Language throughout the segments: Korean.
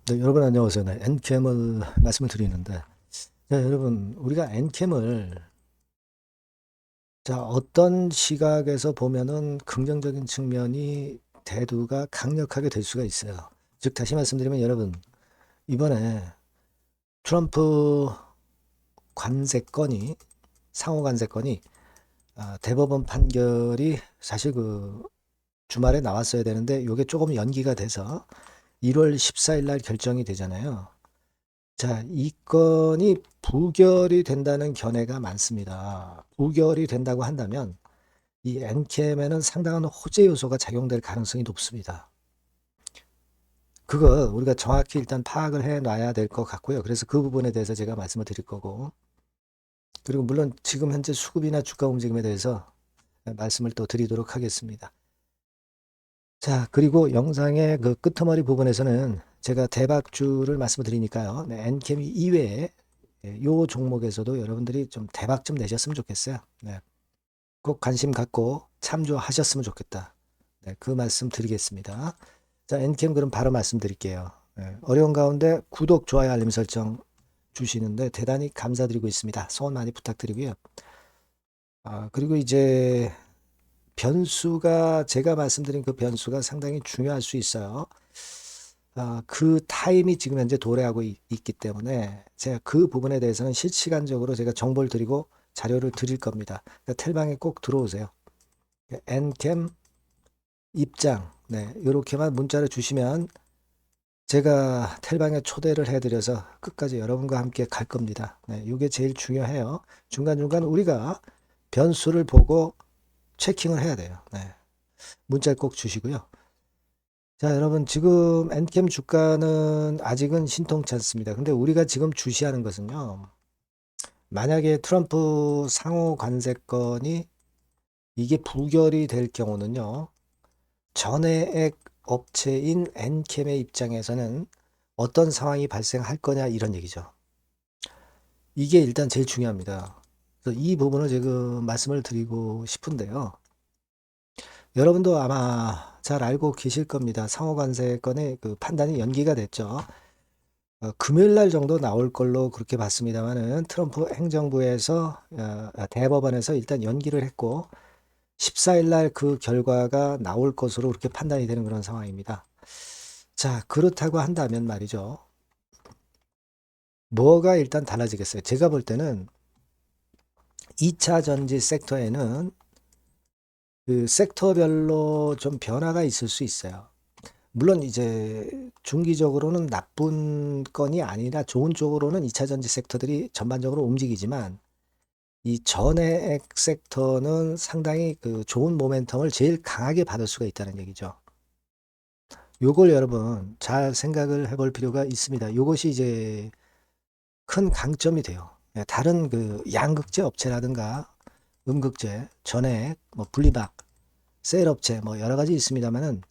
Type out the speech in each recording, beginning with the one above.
네, 여러분 안녕하세요. 네, 엔캠을 말씀을 드리는데, 네, 여러분 우리가 엔캠을 자 어떤 시각에서 보면은 긍정적인 측면이 대두가 강력하게 될 수가 있어요. 즉 다시 말씀드리면 여러분 이번에 트럼프 관세건이 상호 관세건이 대법원 판결이 사실 그 주말에 나왔어야 되는데 이게 조금 연기가 돼서 1월 14일 날 결정이 되잖아요. 자, 이 건이 부결이 된다는 견해가 많습니다. 부결이 된다고 한다면 이 엔캠에는 상당한 호재 요소가 작용될 가능성이 높습니다. 그거 우리가 정확히 일단 파악을 해 놔야 될 것 같고요. 그래서 그 부분에 대해서 제가 말씀을 드릴 거고, 그리고 물론 지금 현재 수급이나 주가 움직임에 대해서 말씀을 또 드리도록 하겠습니다. 자, 그리고 영상의 그 끄트머리 부분에서는 제가 대박주를 말씀을 드리니까요. 네, 엔캠 이외에 요 종목에서도 여러분들이 좀 대박 좀 내셨으면 좋겠어요. 네, 꼭 관심 갖고 참조하셨으면 좋겠다. 네, 그 말씀 드리겠습니다. 자, 엔캠 그럼 바로 말씀드릴게요. 네, 어려운 가운데 구독, 좋아요, 알림 설정 주시는데 대단히 감사드리고 있습니다. 소원 많이 부탁드리고요. 그리고 이제 변수가 제가 말씀드린 그 변수가 상당히 중요할 수 있어요. 그 타임이 지금 현재 도래하고 있기 때문에 제가 그 부분에 대해서는 실시간적으로 제가 정보를 드리고 자료를 드릴 겁니다. 그러니까 텔방에 꼭 들어오세요. 엔캠 입장, 네, 이렇게만 문자를 주시면 제가 텔방에 초대를 해드려서 끝까지 여러분과 함께 갈 겁니다. 네, 이게 제일 중요해요. 중간중간 우리가 변수를 보고 체킹을 해야 돼요. 네, 문자 꼭 주시고요. 자, 여러분, 지금 엔캠 주가는 아직은 신통치 않습니다. 근데 우리가 지금 주시하는 것은요, 만약에 트럼프 상호 관세건이 이게 부결이 될 경우는요, 전해액 업체인 엔캠의 입장에서는 어떤 상황이 발생할 거냐, 이런 얘기죠. 이게 일단 제일 중요합니다. 그래서 이 부분을 지금 말씀을 드리고 싶은데요. 여러분도 아마 잘 알고 계실 겁니다. 상호 관세건의 그 판단이 연기가 됐죠. 금요일 날 정도 나올 걸로 그렇게 봤습니다만은 트럼프 행정부에서 대법원에서 일단 연기를 했고 14일 날 그 결과가 나올 것으로 그렇게 판단이 되는 그런 상황입니다. 자, 그렇다고 한다면 말이죠. 뭐가 일단 달라지겠어요? 제가 볼 때는 2차 전지 섹터에는 그 섹터별로 좀 변화가 있을 수 있어요. 물론 이제 중기적으로는 나쁜 건이 아니라 좋은 쪽으로는 2차 전지 섹터들이 전반적으로 움직이지만 이 전해액 섹터는 상당히 그 좋은 모멘텀을 제일 강하게 받을 수가 있다는 얘기죠. 요걸 여러분 잘 생각을 해볼 필요가 있습니다. 요것이 이제 큰 강점이 돼요. 다른 그 양극재 업체라든가 음극재, 전해액, 뭐 분리막, 셀 업체 뭐 여러 가지 있습니다만은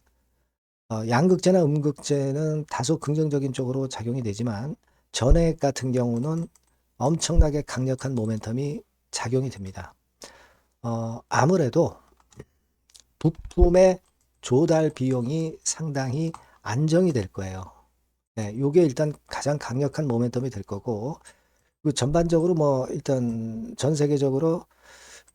양극재나 음극재는 다소 긍정적인 쪽으로 작용이 되지만 전해액 같은 경우는 엄청나게 강력한 모멘텀이 작용이 됩니다. 아무래도 부품의 조달 비용이 상당히 안정이 될 거예요. 네, 요게 일단 가장 강력한 모멘텀이 될 거고, 그 전반적으로 뭐 일단 전 세계적으로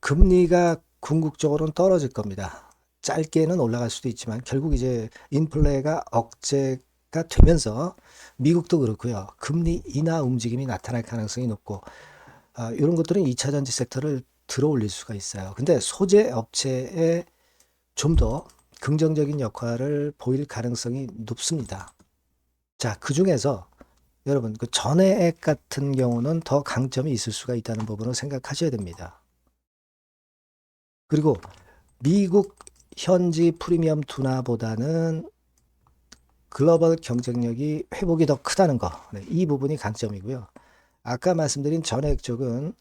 금리가 궁극적으로는 떨어질 겁니다. 짧게는 올라갈 수도 있지만 결국 이제 인플레가 억제가 되면서 미국도 그렇고요. 금리 인하 움직임이 나타날 가능성이 높고 이런 것들은 2차 전지 섹터를 들어 올릴 수가 있어요. 근데 소재 업체에 좀 더 긍정적인 역할을 보일 가능성이 높습니다. 자, 그 중에서 여러분 그 전해액 같은 경우는 더 강점이 있을 수가 있다는 부분을 생각하셔야 됩니다. 그리고 미국 현지 프리미엄 둔화보다는 글로벌 경쟁력이 회복이 더 크다는 거. 네, 이 부분이 강점이고요. 아까 말씀드린 전액 쪽은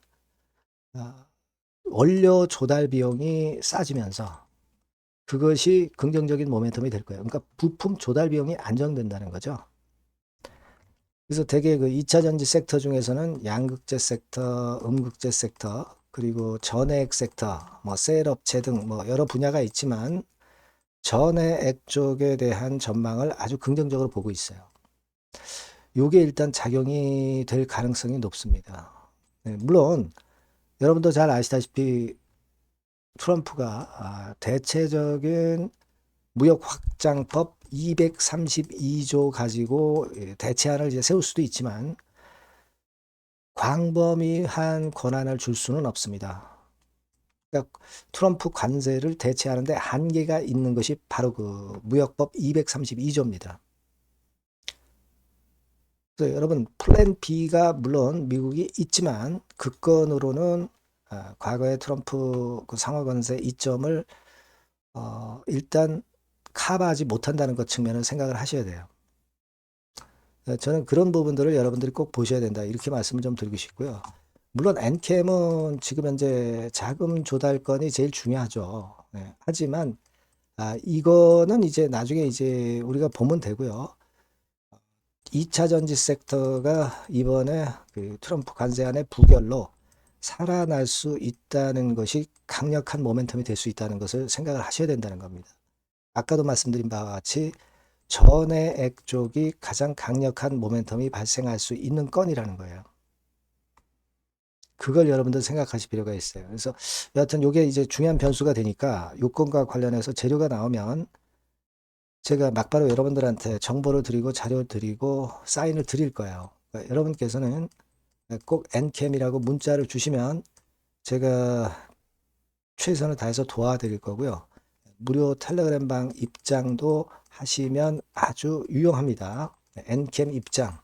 원료 조달 비용이 싸지면서 그것이 긍정적인 모멘텀이 될 거예요. 그러니까 부품 조달 비용이 안정된다는 거죠. 그래서 대개 그 2차 전지 섹터 중에서는 양극재 섹터, 음극재 섹터, 그리고 전해액 섹터, 뭐 셀업체 등 뭐 여러 분야가 있지만 전해액 쪽에 대한 전망을 아주 긍정적으로 보고 있어요. 요게 일단 작용이 될 가능성이 높습니다. 네, 물론 여러분도 잘 아시다시피 트럼프가 대체적인 무역 확장법 232조 가지고 대체안을 이제 세울 수도 있지만 광범위한 권한을 줄 수는 없습니다. 그러니까 트럼프 관세를 대체하는데 한계가 있는 것이 바로 그 무역법 232조입니다. 그래서 여러분 플랜 B가 물론 미국이 있지만 그건으로는 과거에 트럼프 그 상하 관세 이점을 일단 커버하지 못한다는 것 측면을 생각을 하셔야 돼요. 저는 그런 부분들을 여러분들이 꼭 보셔야 된다 이렇게 말씀을 좀 드리고 싶고요. 물론 엔캠은 지금 현재 자금 조달건이 제일 중요하죠. 네. 하지만 이거는 이제 나중에 이제 우리가 보면 되고요. 2차 전지 섹터가 이번에 그 트럼프 관세안의 부결로 살아날 수 있다는 것이 강력한 모멘텀이 될 수 있다는 것을 생각을 하셔야 된다는 겁니다. 아까도 말씀드린 바와 같이 전해액 쪽이 가장 강력한 모멘텀이 발생할 수 있는 건이라는 거예요. 그걸 여러분들 생각하실 필요가 있어요. 그래서 여하튼 이게 이제 중요한 변수가 되니까 요건과 관련해서 재료가 나오면 제가 막바로 여러분들한테 정보를 드리고 자료 드리고 사인을 드릴 거예요. 그러니까 여러분께서는 꼭 엔캠이라고 문자를 주시면 제가 최선을 다해서 도와드릴 거고요. 무료 텔레그램방 입장도 하시면 아주 유용합니다. 엔캠 입장.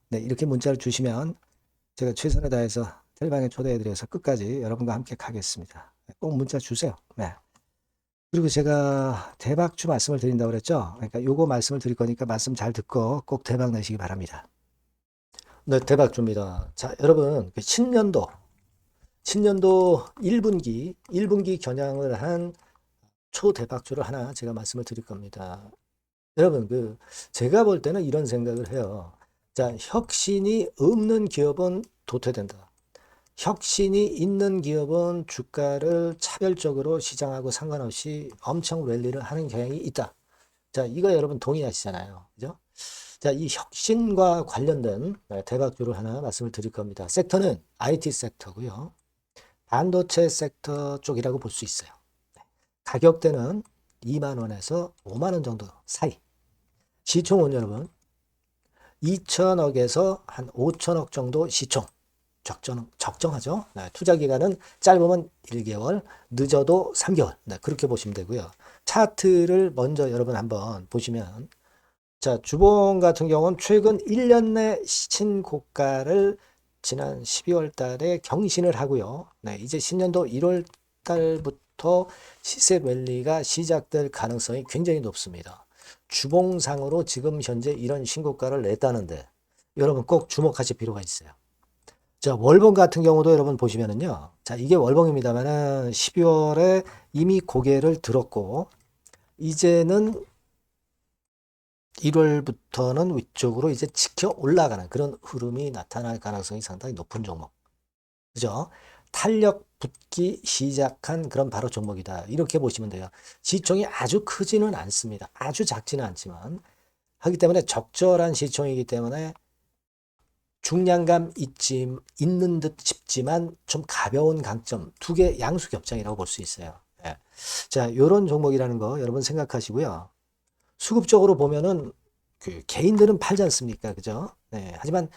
네, 이렇게 문자를 주시면 제가 최선을 다해서 텔방에 초대해드려서 끝까지 여러분과 함께 가겠습니다. 꼭 문자 주세요. 네. 그리고 제가 대박주 말씀을 드린다고 그랬죠. 그러니까 요거 말씀을 드릴 거니까 말씀 잘 듣고 꼭 대박 내시기 바랍니다. 네, 대박주입니다. 자, 여러분, 신년도 1분기 겨냥을 한 초대박주를 하나 제가 말씀을 드릴 겁니다. 여러분, 제가 볼 때는 이런 생각을 해요. 자, 혁신이 없는 기업은 도태된다. 혁신이 있는 기업은 주가를 차별적으로 시장하고 상관없이 엄청 랠리를 하는 경향이 있다. 자, 이거 여러분 동의하시잖아요. 그죠? 자, 이 혁신과 관련된 대박주를 하나 말씀을 드릴 겁니다. 섹터는 IT 섹터고요. 반도체 섹터 쪽이라고 볼 수 있어요. 가격대는 2만 원에서 5만 원 정도 사이. 시총은 여러분 2천억에서 한 5천억 정도 시총. 적정하죠. 네, 투자 기간은 짧으면 1개월, 늦어도 3개월. 네, 그렇게 보시면 되고요. 차트를 먼저 여러분 한번 보시면 자, 주봉 같은 경우는 최근 1년 내 신고가를 지난 12월 달에 경신을 하고요. 네, 이제 신년도 1월 달부터 시세 랠리가 시작될 가능성이 굉장히 높습니다. 주봉상으로 지금 현재 이런 신고가를 냈다는데 여러분 꼭 주목하실 필요가 있어요. 자, 월봉 같은 경우도 여러분 보시면은요. 자, 이게 월봉입니다만은 12월에 이미 고개를 들었고 이제는 1월부터는 위쪽으로 이제 지켜 올라가는 그런 흐름이 나타날 가능성이 상당히 높은 종목. 그죠? 탄력 붙기 시작한 그런 바로 종목이다. 이렇게 보시면 돼요. 시총이 아주 크지는 않습니다. 아주 작지는 않지만 하기 때문에 적절한 시총이기 때문에 중량감 있는 듯 싶지만 좀 가벼운 강점 두 개 양수 겹장이라고 볼 수 있어요. 예. 자, 요런 종목이라는 거 여러분 생각하시고요. 수급적으로 보면은 그 개인들은 팔지 않습니까? 그죠? 네. 하지만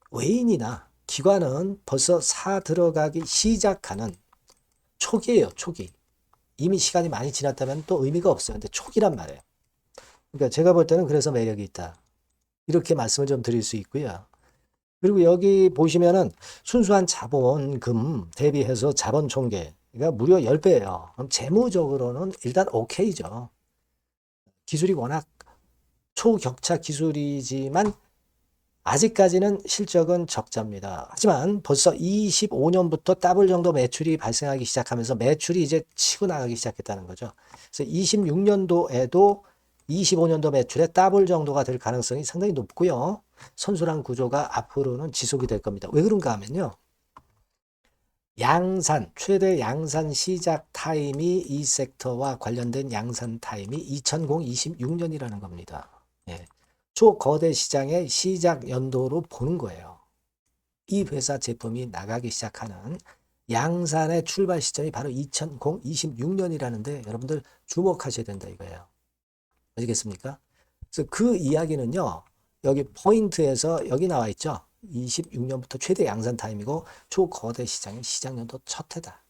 외인이나 기관은 벌써 사 들어가기 시작하는 초기예요, 초기. 이미 시간이 많이 지났다면 또 의미가 없어요. 근데 초기란 말이에요. 그러니까 제가 볼 때는 그래서 매력이 있다. 이렇게 말씀을 좀 드릴 수 있고요. 그리고 여기 보시면은 순수한 자본금 대비해서 자본 총계가 무려 10배예요. 그럼 재무적으로는 일단 오케이죠. 기술이 워낙 초격차 기술이지만 아직까지는 실적은 적자입니다. 하지만 벌써 25년부터 더블 정도 매출이 발생하기 시작하면서 매출이 이제 치고 나가기 시작했다는 거죠. 그래서 26년도에도 25년도 매출의 더블 정도가 될 가능성이 상당히 높고요. 선순환 구조가 앞으로는 지속이 될 겁니다. 왜 그런가 하면요. 양산, 최대 양산 시작 타임이 이 섹터와 관련된 양산 타임이 2026년이라는 겁니다. 예. 초거대 시장의 시작 연도로 보는 거예요. 이 회사 제품이 나가기 시작하는 양산의 출발 시점이 바로 2026년이라는데 여러분들 주목하셔야 된다 이거예요. 아시겠습니까? 그래서 그 이야기는요. 여기 포인트에서 여기 나와 있죠. 26년부터 최대 양산 타임이고 초거대 시장의 시작 연도 첫 해다.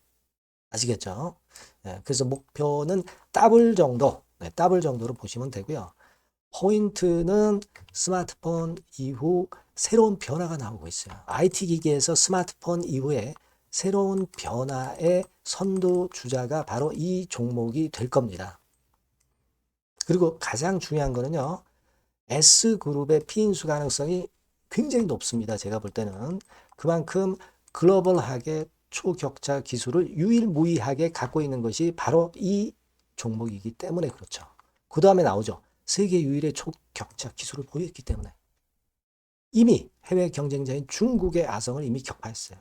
아시겠죠? 네, 그래서 목표는 더블 정도, 네, 더블 정도로 보시면 되고요. 포인트는 스마트폰 이후 새로운 변화가 나오고 있어요. IT 기기에서 스마트폰 이후에 새로운 변화의 선두주자가 바로 이 종목이 될 겁니다. 그리고 가장 중요한 거는요. S그룹의 피인수 가능성이 굉장히 높습니다. 제가 볼 때는. 그만큼 글로벌하게 초격차 기술을 유일무이하게 갖고 있는 것이 바로 이 종목이기 때문에 그렇죠. 그 다음에 나오죠. 세계 유일의 초격차 기술을 보였기 때문에. 이미 해외 경쟁자인 중국의 아성을 이미 격파했어요.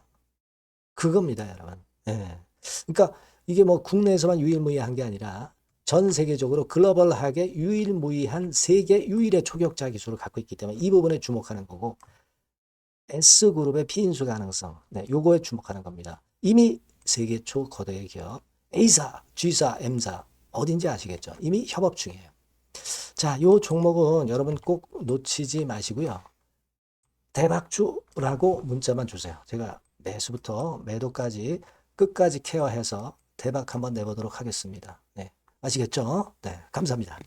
그겁니다, 여러분. 예. 그러니까 이게 뭐 국내에서만 유일무이한 게 아니라 전 세계적으로 글로벌하게 유일무이한 세계 유일의 초격차 기술을 갖고 있기 때문에 이 부분에 주목하는 거고 S그룹의 피인수 가능성, 네, 요거에 주목하는 겁니다. 이미 세계 초거대 기업 A사, G사, M사 어딘지 아시겠죠? 이미 협업 중이에요. 자, 요 종목은 여러분 꼭 놓치지 마시고요. 대박주라고 문자만 주세요. 제가 매수부터 매도까지 끝까지 케어해서 대박 한번 내보도록 하겠습니다. 네, 아시겠죠? 네, 감사합니다.